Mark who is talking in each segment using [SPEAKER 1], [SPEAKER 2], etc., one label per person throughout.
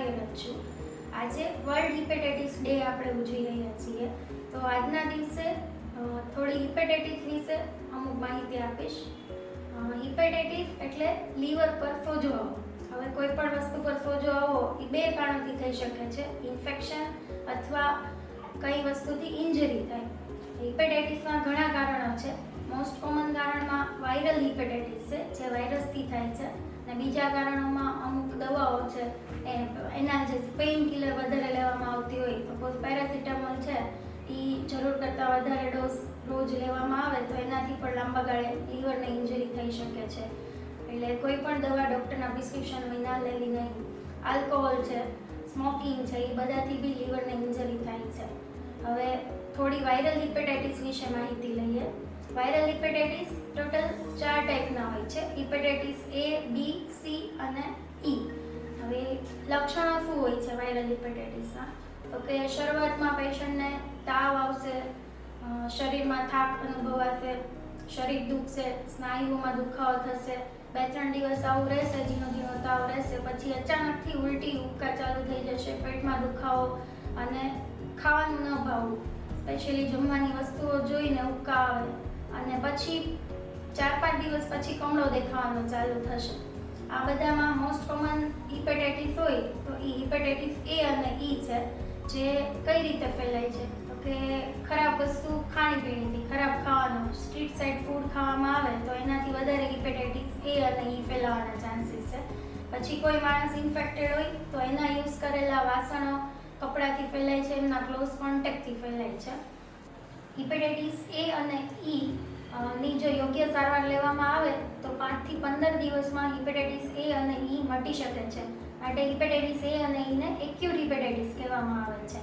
[SPEAKER 1] કાર્યરત છું. આજે વર્લ્ડ હિપેટાઇટિસ ડે આપણે ઉજવી રહ્યા છીએ. તો આજના દિવસે થોડી હિપેટાઇટિસ વિશે અમુક માહિતી આપીશ. હિપેટાઇટિસ એટલે લીવર પર સોજો આવવો. હવે કોઈ પણ વસ્તુ પર સોજો આવવો એ બે કારણથી થઈ શકે છે: ઇન્ફેક્શન અથવા કઈ વસ્તુથી ઇન્જરી થાય. હિપેટાઇટિસમાં ઘણા કારણો છે. મોસ્ટ કોમન કારણમાં વાયરલ હિપેટાઇટિસ છે, જે વાયરસથી થાય છે, અને બીજા કારણોમાં અમુક દવાઓ છે એના જે પેઇન કિલર વધારે લેવામાં આવતી હોય, સપોઝ પેરાસિટામોલ છે એ જરૂર કરતાં વધારે ડોઝ રોજ લેવામાં આવે તો એનાથી પણ લાંબા ગાળે લીવરને ઇન્જરી થઈ શકે છે. એટલે કોઈ પણ દવા ડૉક્ટરના પ્રિસ્ક્રિપ્શન વિના લેવી નહીં. આલ્કોહોલ છે, સ્મોકિંગ છે, એ બધાથી બી લીવરને ઇન્જરી થાય છે. હવે થોડી વાયરલ હિપેટાઇટિસ વિશે માહિતી લઈએ. વાયરલ હિપેટાઇટિસ ટોટલ 4 ટાઈપના હોય છે: હિપેટાઇટિસ A, B, C અને E. હવે લક્ષણો શું હોય છે વાયરલ હિપેટાઇટિસના? તો કે શરૂઆતમાં પેશન્ટને તાવ આવશે, શરીરમાં થાક અનુભવાશે, શરીર દુખશે, સ્નાયુઓમાં દુખાવો થશે, 2-3 દિવસ આવું રહેશે, ઝીણો તાવ રહેશે, પછી અચાનકથી ઉલટી ઉબકા ચાલુ થઈ જશે, પેટમાં દુખાવો અને ખાવાનું ન ભાવવું, સ્પેશિયલી જમવાની વસ્તુઓ જોઈને ઉબકા આવે, અને પછી 4-5 દિવસ પછી કમળો દેખાવાનો ચાલુ થશે. આ બધામાં મોસ્ટ કોમન હિપેટાઇટિસ હોય તો એ હિપેટાઇટિસ A અને E છે. જે કઈ રીતે ફેલાય છે? તો કે ખરાબ વસ્તુ ખાણીપીણીથી, ખરાબ ખાવાનું, સ્ટ્રીટ સાઇડ ફૂડ ખાવામાં આવે તો એનાથી વધારે હિપેટાઇટિસ A અને E ફેલાવાના ચાન્સીસ છે. પછી કોઈ માણસ ઇન્ફેક્ટેડ હોય તો એના યુઝ કરેલા વાસણો કપડાથી ફેલાય છે, એમના ક્લોઝ કોન્ટેક્ટથી ફેલાય છે. હિપેટાઇટિસ A અને E ની જો યોગ્ય સારવાર લેવામાં આવે તો 5 થી 15 દિવસમાં હિપેટાઇટિસ A અને E મટી શકે છે. માટે હિપેટાઇટિસ A અને E ને એક્યુટ હિપેટાઇટિસ કહેવામાં આવે છે.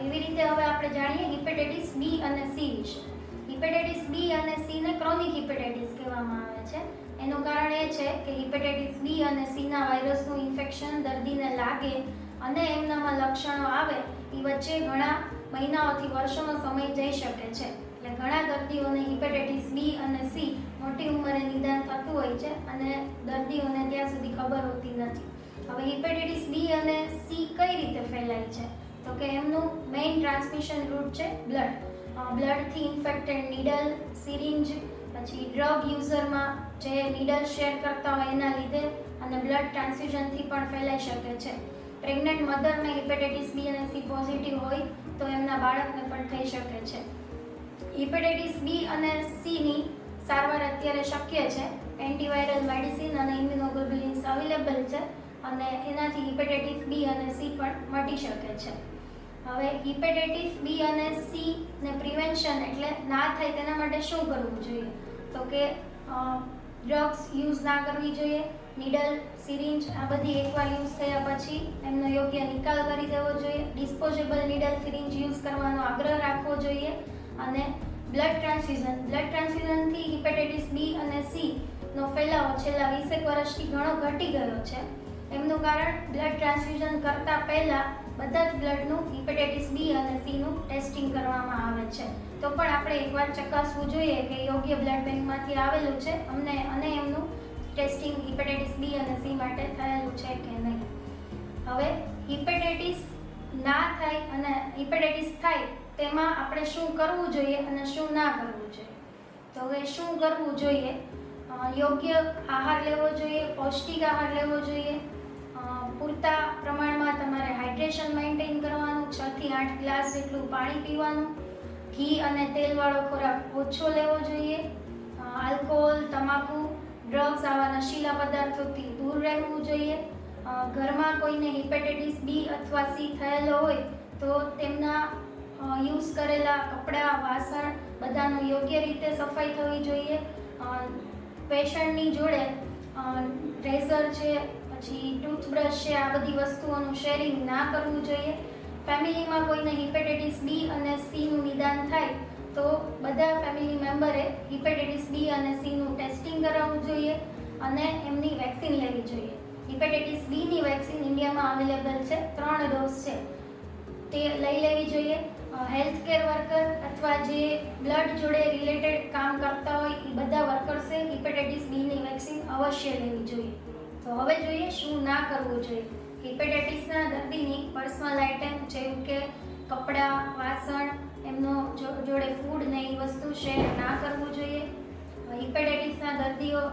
[SPEAKER 1] એવી રીતે હવે આપણે જાણીએ હિપેટાઇટિસ B અને C વિશે. હિપેટાઇટિસ B અને C ને ક્રોનિક હિપેટાઇટિસ કહેવામાં આવે છે. એનું કારણ એ છે કે હિપેટાઇટિસ B અને C ના વાયરસનું ઇન્ફેક્શન દર્દીને લાગે અને એમનામાં લક્ષણો આવે એ વચ્ચે ઘણા મહિનાઓથી વર્ષોનો સમય જઈ શકે છે. એટલે ઘણા દર્દીઓને હિપેટાઇટિસ B અને C મોટી ઉંમરે નિદાન થતું હોય છે અને દર્દીઓને ત્યાં સુધી ખબર હોતી નથી. હવે હિપેટાઇટિસ B અને C કઈ રીતે ફેલાય છે? તો કે એમનું મેઇન ટ્રાન્સમિશન રૂટ છે બ્લડ. બ્લડથી ઇન્ફેક્ટેડ નીડલ, સિરિંજ, પછી ડ્રગ યુઝરમાં જે નીડલ શેર કરતા હોય એના લીધે, અને બ્લડ ટ્રાન્સફ્યુઝનથી પણ ફેલાઈ શકે છે. પ્રેગ્નન્ટ મધરને હિપેટાઇટિસ B અને C પોઝિટિવ હોય તો એમના બાળકને પણ થઈ શકે છે. હિપેટાઇટિસ B અને C ની સારવાર અત્યારે શક્ય છે. એન્ટીવાયરલ મેડિસિન અને ઇમ્યુનોગ્લોબ્યુલિન્સ અવેલેબલ છે અને એનાથી હિપેટાઇટિસ B અને C પણ મટી શકે છે. હવે હિપેટાઇટિસ B અને C ને પ્રિવેન્શન એટલે ના થાય તેના માટે શું કરવું જોઈએ? તો કે ડ્રગ્સ યુઝ ના કરવી જોઈએ. નીડલ, સિરિંજ આ બધી એકવાર યુઝ થયા પછી એમનો યોગ્ય નિકાલ કરી દેવો જોઈએ. ડિસ્પોઝેબલ નીડલ, સિરિંજ યુઝ કરવાનો આગ્રહ રાખવો જોઈએ. અને બ્લડ ટ્રાન્સફ્યુઝનથી હિપેટાઇટિસ B અને C નો ફેલાવો છેલ્લા 20 વર્ષથી ઘણો ઘટી ગયો છે. એમનું કારણ બ્લડ ટ્રાન્સફ્યુઝન કરતાં પહેલાં બધા જ બ્લડનું હિપેટાઇટિસ B અને C નું ટેસ્ટિંગ કરવામાં આવે છે. તો પણ આપણે એકવાર ચકાસવું જોઈએ કે યોગ્ય બ્લડ બેંકમાંથી આવેલું છે અને એમનું ટેસ્ટિંગ હિપેટાઇટિસ B અને C માટે થયેલું છે કે નહીં. હવે હિપેટાઇટિસ ના થાય અને હિપેટાઇટિસ થાય તેમાં આપણે શું કરવું જોઈએ અને શું ના કરવું જોઈએ? તો હવે શું કરવું જોઈએ? યોગ્ય આહાર લેવો જોઈએ, પૌષ્ટિક આહાર લેવો જોઈએ, પૂરતા પ્રમાણમાં તમારે હાઇડ્રેશન મેન્ટેન કરવાનું, 6 થી 8 ગ્લાસ જેટલું પાણી પીવાનું, ઘી અને તેલવાળો ખોરાક ઓછો લેવો જોઈએ, આલ્કોહોલ, તમાકુ, ડ્રગ્સ આવા નશીલા પદાર્થોથી દૂર રહેવું જોઈએ. ઘરમાં કોઈને હિપેટાઇટિસ B અથવા C થયેલો હોય તો તેમના યુઝ કરેલા કપડાં, વાસણ બધાનું યોગ્ય રીતે સફાઈ થવી જોઈએ. પેશન્ટની જોડે રેઝર છે, પછી ટૂથબ્રશ છે, આ બધી વસ્તુઓનું શેરિંગ ના કરવું જોઈએ. ફેમિલીમાં કોઈને હિપેટાઇટિસ B અને C નું નિદાન થાય તો બધા ફેમિલી મેમ્બરે હિપેટાઇટિસ B અને C નું ટેસ્ટિંગ કરાવવું જોઈએ અને એમની વેક્સિન લેવી જોઈએ. હિપેટાઇટિસ B ની વેક્સિન ઇન્ડિયામાં અવેલેબલ છે, 3 ડોઝ છે, તે લઈ લેવી જોઈએ. હેલ્થ કેર વર્કર અથવા જે બ્લડ જોડે રિલેટેડ કામ કરતા હોય એ બધા વર્કર્સે હિપેટાઇટિસ B ની વેક્સિન અવશ્ય લેવી જોઈએ. તો હવે જોઈએ શું ના કરવું જોઈએ. હિપેટાઇટિસના દર્દીની પર્સનલ આઇટમ જેમ કે કપડાં, વાસણ, એમનો જોડે ફૂડ ને એ વસ્તુ શેર ના કરવું જોઈએ. હિપેટાઇટિસના દર્દીઓ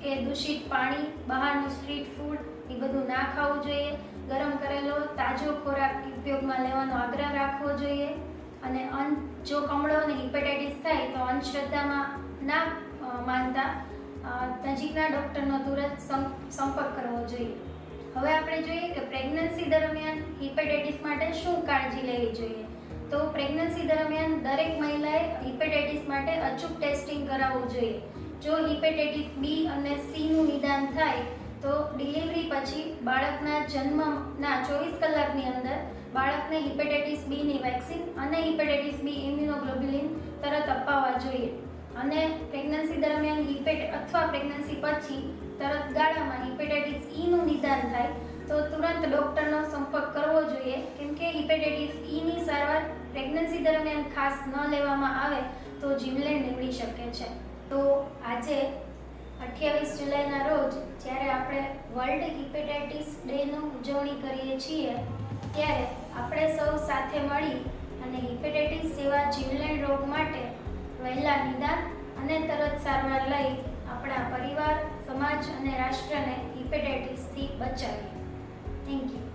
[SPEAKER 1] એ દૂષિત પાણી, બહારનું સ્ટ્રીટ ફૂડ એ બધું ના ખાવું જોઈએ. ગરમ કરેલો તાજો ખોરાક ઉપયોગમાં લેવાનો આગ્રહ રાખવો જોઈએ. અને જો કમળો અને હિપેટાઇટિસ થાય તો અંધશ્રદ્ધામાં ના માનતા નજીકના ડૉક્ટરનો તુરંત સંપર્ક કરવો જોઈએ. હવે આપણે જોઈએ કે પ્રેગ્નન્સી દરમિયાન હિપેટાઇટિસ માટે શું કાળજી લેવી જોઈએ. તો પ્રેગ્નન્સી દરમિયાન દરેક મહિલાએ હિપેટાઇટિસ માટે અચૂક ટેસ્ટિંગ કરાવવું જોઈએ. જો હિપેટાઇટિસ બી અને સીનું નિદાન થાય તો ડિલિવરી પછી બાળકના જન્મના 24 કલાકની અંદર બાળકને હિપેટાઇટિસ બીની વેક્સિન અને હિપેટાઇટિસ બી ઇમ્યુનોગ્લોબ્યુલિન તરત અપાવવા જોઈએ. અને પ્રેગ્નન્સી દરમિયાન અથવા પ્રેગ્નન્સી પછી તરત ગાળામાં હિપેટાઇટિસ ઈનું નિદાન થાય તો તુરંત ડૉક્ટરનો સંપર્ક કરવો જોઈએ, કેમ કે હિપેટાઇટિસ ઈની સારવાર પ્રેગ્નન્સી દરમિયાન ખાસ ન લેવામાં આવે તો જીવલેણ નીવડી શકે છે. તો આજે 28 જુલાઈના રોજ જ્યારે આપણે વર્લ્ડ હિપેટાઇટિસ ડેની ઉજવણી કરીએ છીએ ત્યારે આપણે સૌ સાથે મળી અને હિપેટાઇટિસ જેવા જીવલેણ રોગ માટે વહેલા નિદાન અને તરત સારવાર લઈ આપણા પરિવાર, સમાજ અને રાષ્ટ્રને હિપેટાઇટિસથી બચાવીએ. Thank you.